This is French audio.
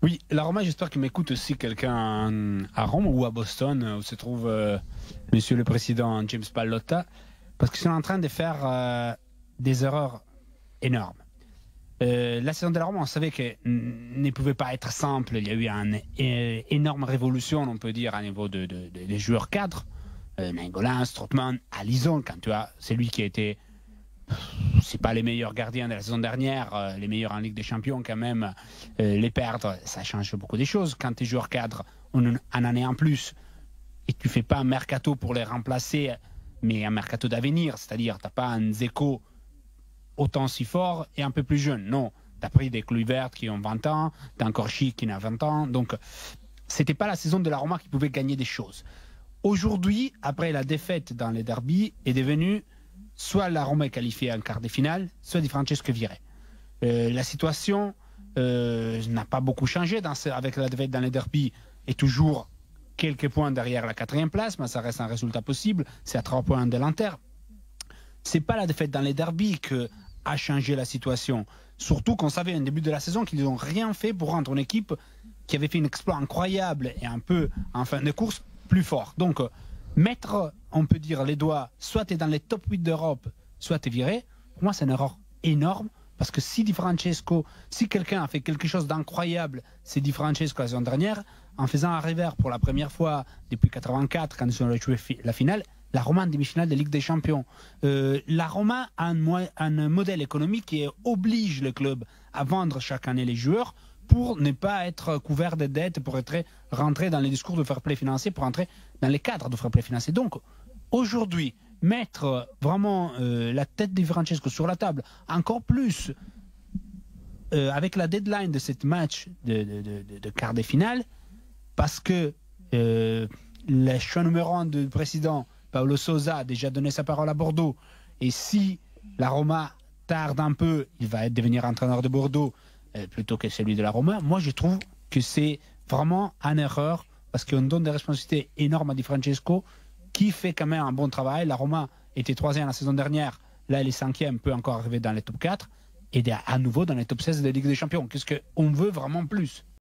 Oui, la Roma, j'espère qu'il m'écoute aussi quelqu'un à Rome ou à Boston, où se trouve Monsieur le Président James Pallotta, parce qu'ils sont en train de faire des erreurs énormes. La saison de la Roma, on savait qu'elle ne pouvait pas être simple. Il y a eu une énorme révolution, on peut dire, à niveau des joueurs cadres. Nainggolan, Strootman, Alisson, quand tu as, c'est lui qui a été, c'est pas les meilleurs gardiens de la saison dernière, les meilleurs en Ligue des Champions quand même, les perdre, ça change beaucoup des choses. Quand tu es joueur cadre, on en année en plus, et tu fais pas un mercato pour les remplacer, mais un mercato d'avenir, c'est-à-dire tu n'as pas un Zeko autant si fort et un peu plus jeune. Non, tu as pris des Kluivert qui ont 20 ans, tu as encore Chic qui a 20 ans, donc c'était pas la saison de la Roma qui pouvait gagner des choses. Aujourd'hui, après la défaite dans les derbies, est devenue soit la Roma est qualifiée en quart de finale, soit Di Francesco viré. La situation n'a pas beaucoup changé avec la défaite dans les derbies et toujours quelques points derrière la quatrième place, mais ça reste un résultat possible. C'est à 3 points de l'Inter. C'est pas la défaite dans les derbies que a changé la situation. Surtout qu'on savait au début de la saison qu'ils n'ont rien fait pour rendre une équipe qui avait fait un exploit incroyable et un peu en fin de course plus fort. Donc, mettre, on peut dire, les doigts, soit tu es dans les top 8 d'Europe, soit tu es viré, pour moi, c'est une erreur énorme. Parce que si Di Francesco, si quelqu'un a fait quelque chose d'incroyable, c'est Di Francesco la saison dernière, en faisant un revers pour la première fois depuis 84, quand ils ont joué la finale, la Roma en demi-finale de Ligue des Champions. La Roma a un modèle économique qui oblige le club à vendre chaque année les joueurs pour ne pas être couvert de dettes, pour rentrer dans les discours de fair play financier, pour rentrer dans les cadres de fair play financier. Donc, aujourd'hui, mettre vraiment la tête de Francesco sur la table, encore plus avec la deadline de cette match de quart de finale, parce que le choix numéro 1 du président, Paolo Sousa, a déjà donné sa parole à Bordeaux, et si la Roma tarde un peu, il va devenir entraîneur de Bordeaux, plutôt que celui de la Roma. Moi, je trouve que c'est vraiment une erreur parce qu'on donne des responsabilités énormes à Di Francesco qui fait quand même un bon travail. La Roma était 3e la saison dernière. Là, elle est 5e, peut encore arriver dans les top 4 et à nouveau dans les top 16 de la Ligue des Champions. Qu'est-ce qu'on veut vraiment plus?